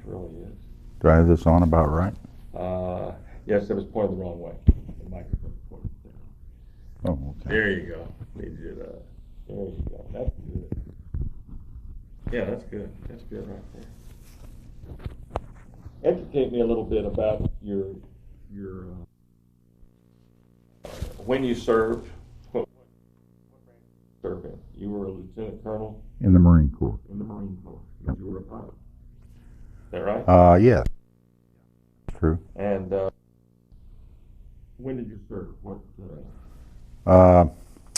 really is. Do I have this on about right? Yes, it was pointed the wrong way. The microphone pointed down. Oh, okay. There you go. There you go. That's good. Yeah, that's good. That's good right there. Educate me a little bit about your when you served. What rank did you serve in? You were a lieutenant colonel In the Marine Corps. in the Marine Corps. Because you were a pilot. Is that right? Yes. True. And when did you serve? What?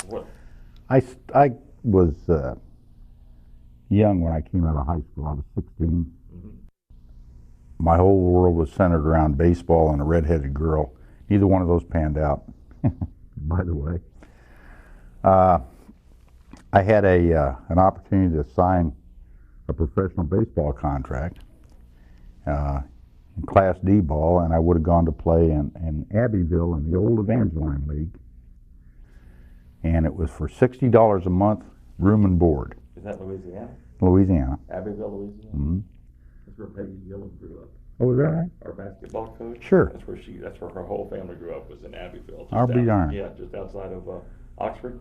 What? I was young when I came out of high school. I was 16. Mm-hmm. My whole world was centered around baseball and a redheaded girl. Neither one of those panned out, by the way. I had an opportunity to sign a professional baseball contract in Class D ball, and I would have gone to play in Abbeville in the old Evangeline League. And it was for $60 a month, room and board. Is that Louisiana? Louisiana. Abbeville, Louisiana? Mm-hmm. That's where Peggy Gillen grew up. Oh, is that right? Our basketball coach? Sure. That's where her whole family grew up, was in Abbeville. I'll be darned. Yeah, just outside of Oxford.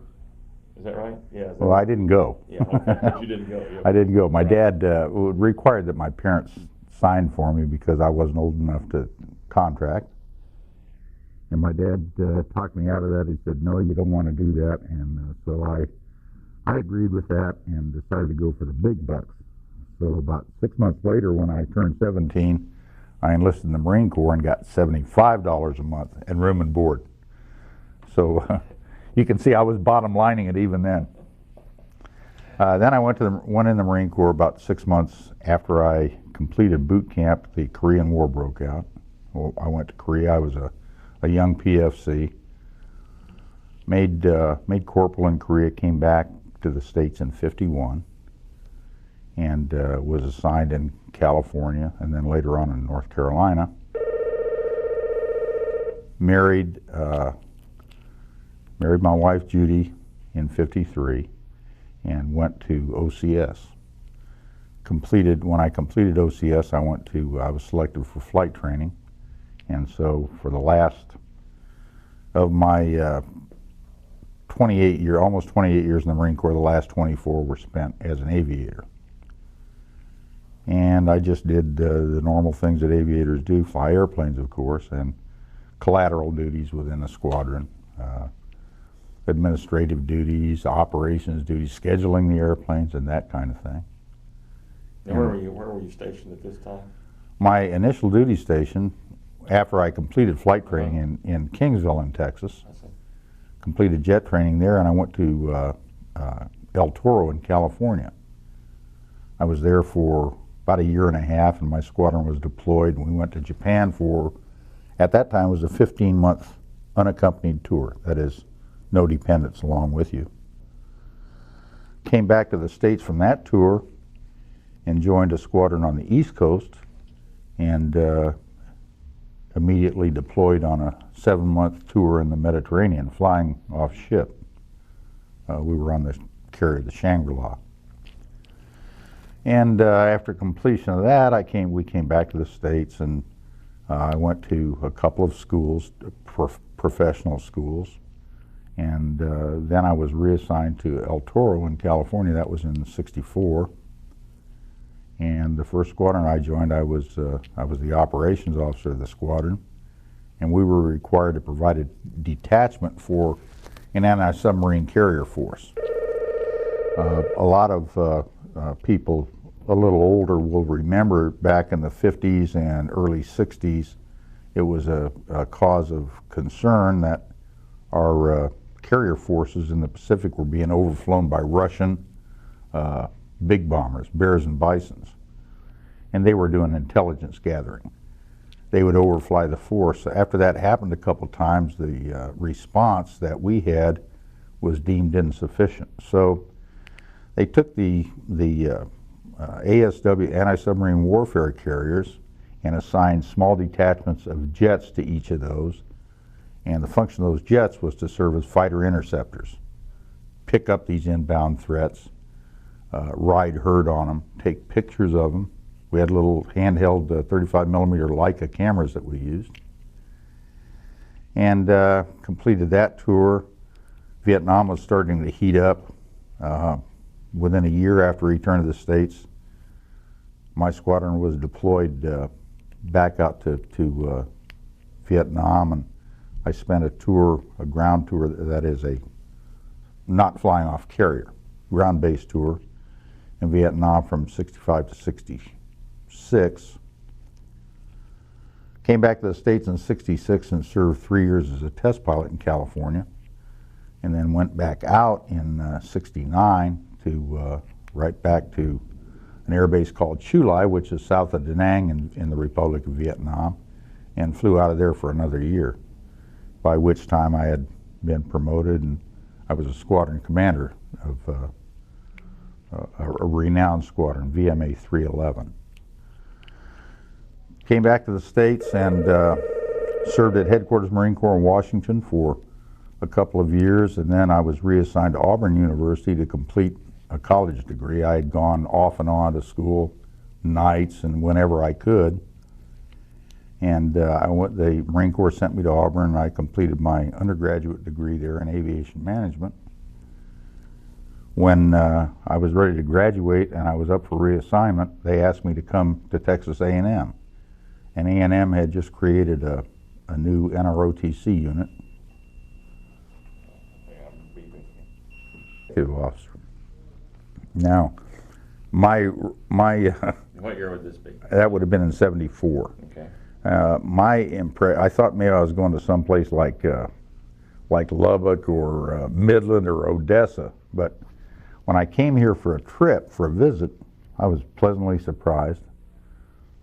Is that right? Yeah. Well, I didn't go. Yeah, okay, but you didn't go. Yeah. I didn't go. My dad required that my parents sign for me because I wasn't old enough to contract. And my dad talked me out of that. He said, no, you don't want to do that. And so I agreed with that and decided to go for the big bucks. So about 6 months later, when I turned 17, I enlisted in the Marine Corps and got $75 a month and room and board. So you can see I was bottom lining it even then. Then I went in the Marine Corps about 6 months after I completed boot camp. The Korean War broke out. Well, I went to Korea. I was a young PFC. Made corporal in Korea. Came back to the States in '51, and was assigned in California, and then later on in North Carolina. Married my wife Judy in '53, and went to OCS. When I completed OCS, I was selected for flight training, and so for the last of my almost 28 years in the Marine Corps, the last 24 were spent as an aviator. And I just did the normal things that aviators do, fly airplanes, of course, and collateral duties within a squadron, administrative duties, operations duties, scheduling the airplanes, and that kind of thing. And where were you stationed at this time? My initial duty station, after I completed flight training in Kingsville in Texas, completed jet training there, and I went to El Toro in California. I was there for about a year and a half, and my squadron was deployed, and we went to Japan for, at that time, it was a 15-month unaccompanied tour. That is, no dependents along with you. Came back to the States from that tour and joined a squadron on the East Coast, and immediately deployed on a 7-month tour in the Mediterranean, flying off ship. We were on the carrier, the Shangri-La. And after completion of that, we came back to the States, and I went to a couple of schools, professional schools, and then I was reassigned to El Toro in California. That was in '64. And the first squadron I joined, I was the operations officer of the squadron, and we were required to provide a detachment for an anti-submarine carrier force. A lot of people a little older will remember back in the 50s and early 60s, it was a cause of concern that our carrier forces in the Pacific were being overflown by Russian big bombers, Bears and Bisons, and they were doing intelligence gathering. They would overfly the force. After that happened a couple times, the response that we had was deemed insufficient. So they took the ASW, anti-submarine warfare carriers, and assigned small detachments of jets to each of those. And the function of those jets was to serve as fighter interceptors, pick up these inbound threats, ride herd on them, take pictures of them, We had little handheld 35 millimeter Leica cameras that we used. And completed that tour. Vietnam was starting to heat up. Within a year after return to the States, my squadron was deployed back out to Vietnam, and I spent a tour, a ground tour, that is a not flying off carrier, ground-based tour in Vietnam from 65 to 66. Came back to the States in 66 and served 3 years as a test pilot in California, and then went back out in 69 to right back to an air base called Chu Lai, which is south of Da Nang in the Republic of Vietnam, and flew out of there for another year, by which time I had been promoted and I was a squadron commander of a renowned squadron, VMA 311. Came back to the States and served at Headquarters Marine Corps in Washington for a couple of years, and then I was reassigned to Auburn University to complete a college degree. I had gone off and on to school nights and whenever I could, and the Marine Corps sent me to Auburn, and I completed my undergraduate degree there in aviation management. When I was ready to graduate and I was up for reassignment, they asked me to come to Texas A&M. And A&M had just created a new NROTC unit. Officer. Now, my what year would this be? That would have been in '74. Okay. I thought maybe I was going to someplace like Lubbock or Midland or Odessa, but when I came here for a trip, for a visit, I was pleasantly surprised.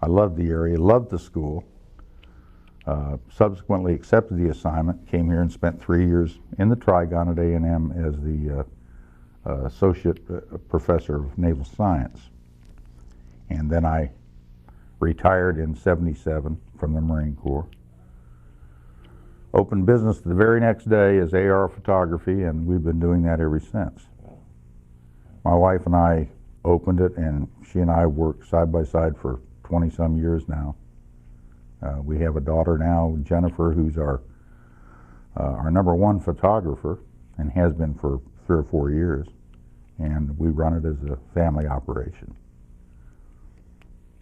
I loved the area, loved the school. Subsequently accepted the assignment, came here and spent 3 years in the Trigon at A&M as the associate professor of naval science. And then I retired in '77 from the Marine Corps. Opened business the very next day as AR photography, and we've been doing that ever since. My wife and I opened it, and she and I worked side by side for 20-some years now. We have a daughter now, Jennifer, who's our #1 photographer and has been for 3 or 4 years, and we run it as a family operation.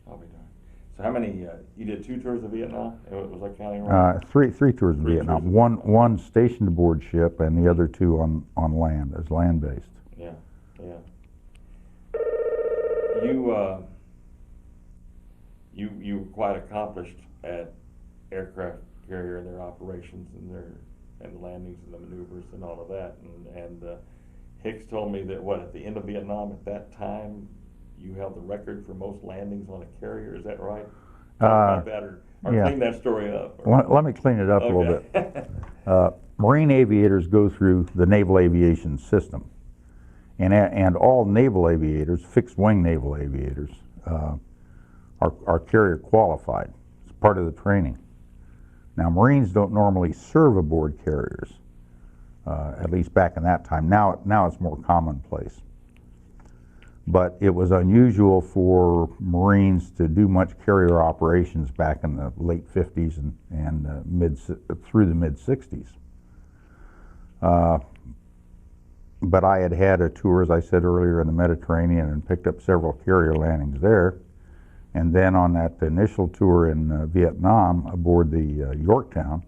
I'll be darned. So how many, you did 2 tours of Vietnam? Was I counting right? Three tours in Vietnam. One stationed aboard ship, and the other 2 on land, as land-based. Yeah, yeah. You were quite accomplished at aircraft carrier and their operations and the landings and the maneuvers and all of that. And Hicks told me that at the end of Vietnam at that time, you held the record for most landings on a carrier. Is that right? Talk about that or yeah. Clean that story up. Let me clean it up a little bit. Marine aviators go through the naval aviation system, and all naval aviators, fixed-wing naval aviators, are carrier qualified. It's part of the training. Now, Marines don't normally serve aboard carriers, at least back in that time. Now it's more commonplace. But it was unusual for Marines to do much carrier operations back in the late 50s and through the mid-60s. But I had a tour, as I said earlier, in the Mediterranean and picked up several carrier landings there. And then on that initial tour in Vietnam aboard the Yorktown,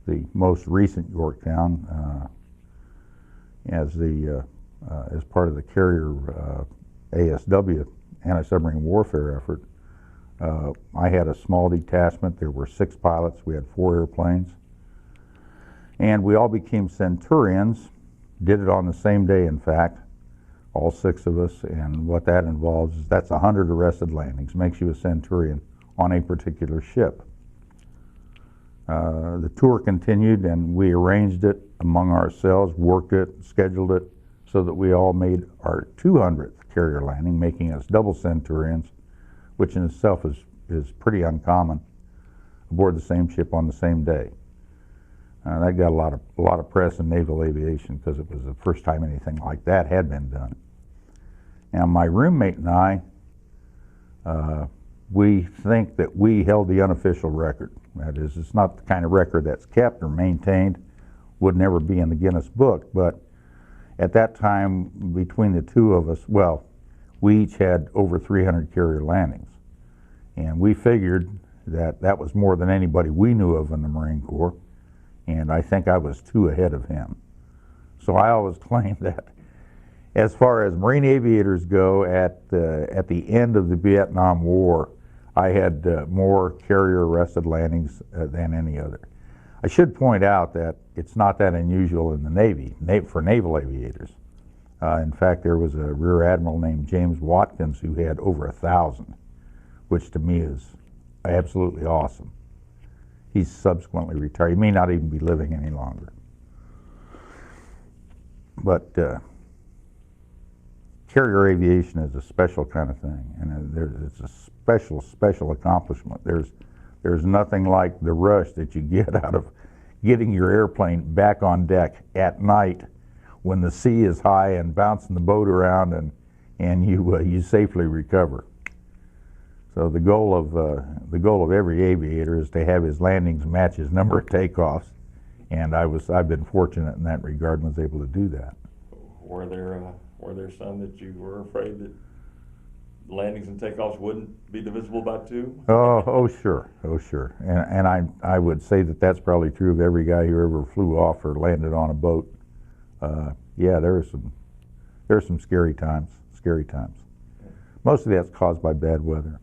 the most recent Yorktown, as part of the carrier ASW, anti-submarine warfare effort, I had a small detachment. There were 6 pilots. We had 4 airplanes. And we all became Centurions, did it on the same day, in fact, all 6 of us, and what that involves is that's 100 arrested landings, makes you a Centurion on a particular ship. The tour continued, and we arranged it among ourselves, worked it, scheduled it, so that we all made our 200th carrier landing, making us double Centurions, which in itself is pretty uncommon, aboard the same ship on the same day. That got a lot of press in naval aviation because it was the first time anything like that had been done. Now, my roommate and I We think that we held the unofficial record. That is, it's not the kind of record that's kept or maintained, would never be in the Guinness Book, but at that time, between the two of us, well, we each had over 300 carrier landings. And we figured that that was more than anybody we knew of in the Marine Corps, and I think I was 2 ahead of him. So I always claim that as far as Marine aviators go, at the end of the Vietnam War, I had more carrier-arrested landings than any other. I should point out that it's not that unusual in the Navy for naval aviators. In fact, there was a Rear Admiral named James Watkins who had over 1,000, which to me is absolutely awesome. He's subsequently retired. He may not even be living any longer. But carrier aviation is a special kind of thing, and it's a special accomplishment. There's nothing like the rush that you get out of getting your airplane back on deck at night when the sea is high and bouncing the boat around, and you safely recover. So the goal of every aviator is to have his landings match his number of takeoffs, and I've been fortunate in that regard and was able to do that. Were there some that you were afraid that landings and takeoffs wouldn't be divisible by 2? Oh sure, and I would say that that's probably true of every guy who ever flew off or landed on a boat. Yeah, there are some scary times. Most of that's caused by bad weather.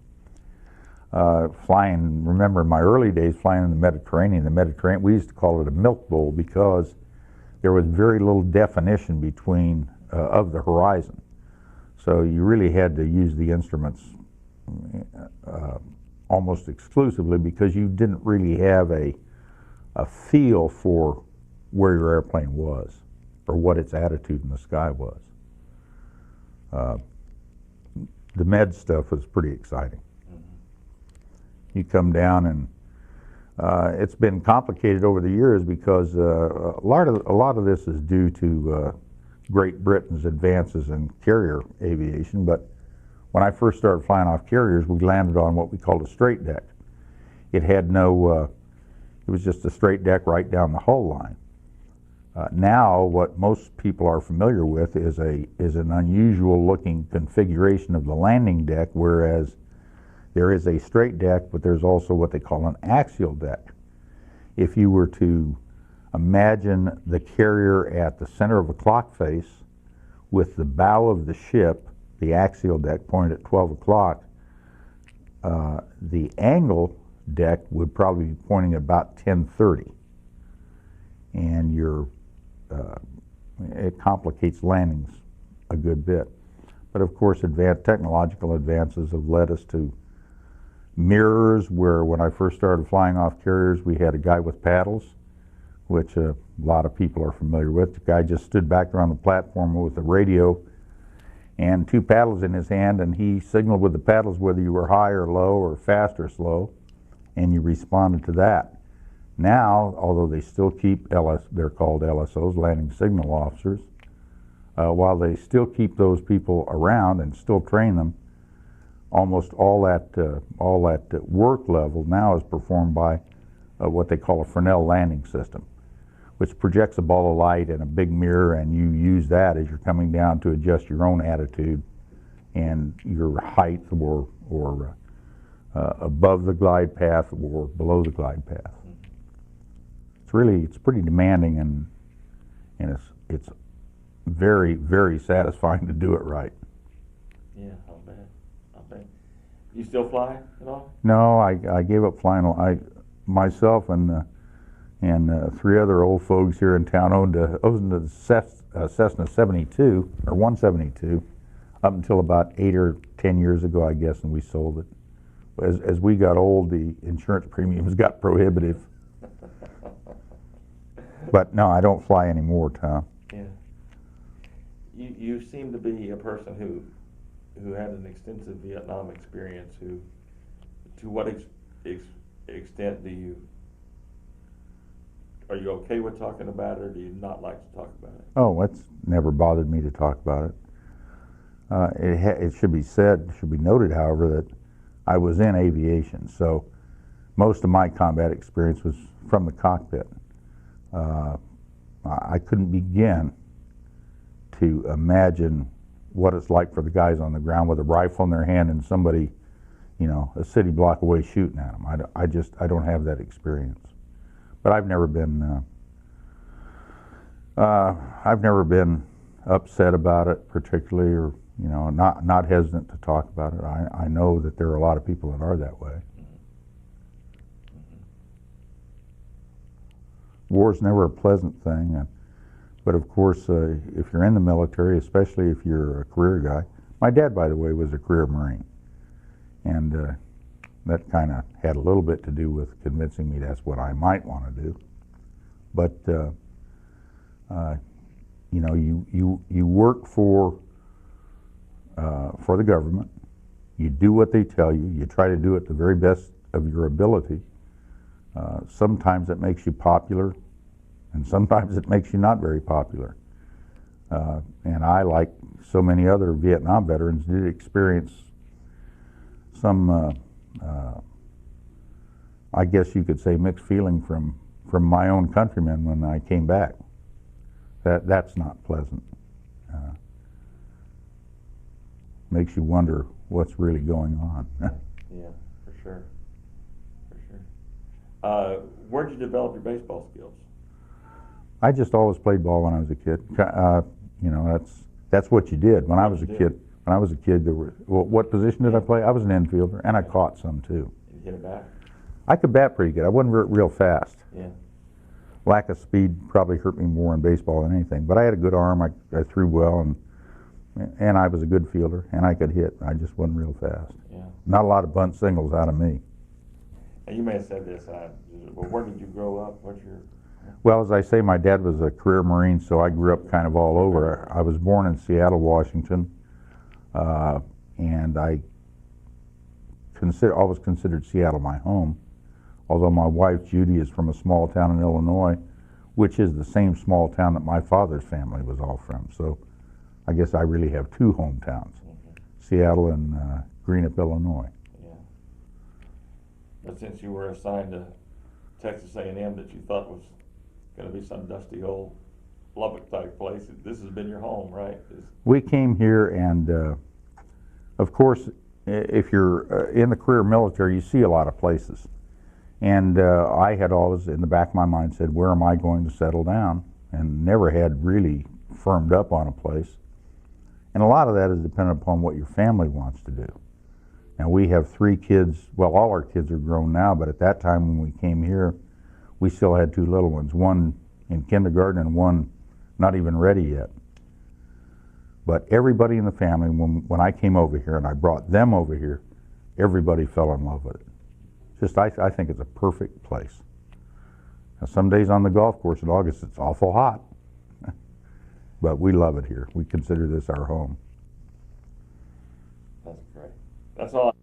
Flying, remember in my early days flying in the Mediterranean, we used to call it a milk bowl because there was very little definition between of the horizon. So you really had to use the instruments almost exclusively because you didn't really have a feel for where your airplane was or what its attitude in the sky was. The med stuff was pretty exciting. You come down and it's been complicated over the years because a lot of this is due to Great Britain's advances in carrier aviation, but when I first started flying off carriers, we landed on what we called a straight deck. It had no, it was just a straight deck right down the hull line. Now, what most people are familiar with is an unusual looking configuration of the landing deck, whereas there is a straight deck, but there's also what they call an axial deck. If you were to imagine the carrier at the center of a clock face with the bow of the ship, the axial deck, pointed at 12 o'clock, the angle deck would probably be pointing at about 10:30. And it complicates landings a good bit. But of course, technological advances have led us to mirrors, where when I first started flying off carriers, we had a guy with paddles, which a lot of people are familiar with. The guy just stood back there on the platform with a radio and 2 paddles in his hand, and he signaled with the paddles whether you were high or low or fast or slow, and you responded to that. Now, although they still keep they're called LSOs, landing signal officers, while they still keep those people around and still train them, almost all that work level now is performed by what they call a Fresnel landing system, which projects a ball of light in a big mirror, and you use that as you're coming down to adjust your own attitude and your height, or above the glide path or below the glide path. It's pretty demanding, and it's very, very satisfying to do it right. Yeah, I'll bet. You still fly at all? No, I gave up flying. Myself and 3 other old folks here in town owned a Cessna 72 or 172 up until about 8 or 10 years ago, I guess, and we sold it. As we got old, the insurance premiums got prohibitive. But no, I don't fly anymore, Tom. Yeah. You seem to be a person who had an extensive Vietnam experience. To what extent are you okay with talking about it, or do you not like to talk about it? Oh, it's never bothered me to talk about it. It should be noted, however, that I was in aviation, so most of my combat experience was from the cockpit. I couldn't begin to imagine what it's like for the guys on the ground with a rifle in their hand and somebody, you know, a city block away shooting at them. I don't have that experience. But I've never been upset about it particularly, or, you know, not hesitant to talk about it. I know that there are a lot of people that are that way. War's never a pleasant thing, but of course, if you're in the military, especially if you're a career guy. My dad, by the way, was a career Marine, and that kind of had a little bit to do with convincing me that's what I might want to do. But you know, you work for the government. You do what they tell you. You try to do it the very best of your ability. Sometimes it makes you popular, and sometimes it makes you not very popular. And I, like so many other Vietnam veterans, did experience some, I guess you could say, mixed feeling from my own countrymen when I came back. That's not pleasant. Makes you wonder what's really going on. Yeah, for sure. For sure. Where'd you develop your baseball skills? I just always played ball when I was a kid. You know, that's what you did. When I was a kid, there were, well, what position did I play? I was an infielder, and I caught some too. You hit it back? I could bat pretty good. I wasn't real fast. Yeah. Lack of speed probably hurt me more in baseball than anything. But I had a good arm. I threw well, and I was a good fielder, and I could hit. I just wasn't real fast. Yeah. Not a lot of bunt singles out of me. And you may have said this, but where did you grow up? Well, as I say, my dad was a career Marine, so I grew up kind of all over. I was born in Seattle, Washington, and I always considered Seattle my home, although my wife, Judy, is from a small town in Illinois, which is the same small town that my father's family was all from. So I guess I really have two hometowns, Seattle and Greenup, Illinois. Yeah. But since you were assigned to Texas A&M that you thought was going to be some dusty old Lubbock type place, this has been your home, right? We came here, and of course, if you're in the career military, you see a lot of places. And I had always, in the back of my mind, said, where am I going to settle down? And never had really firmed up on a place. And a lot of that is dependent upon what your family wants to do. Now, we have 3 kids. Well, all our kids are grown now, but at that time when we came here, we still had 2 little ones, one in kindergarten and one not even ready yet. But everybody in the family, when I came over here and I brought them over here, everybody fell in love with it. Just, I think it's a perfect place. Now, some days on the golf course in August, it's awful hot. But we love it here. We consider this our home. That's great. That's all.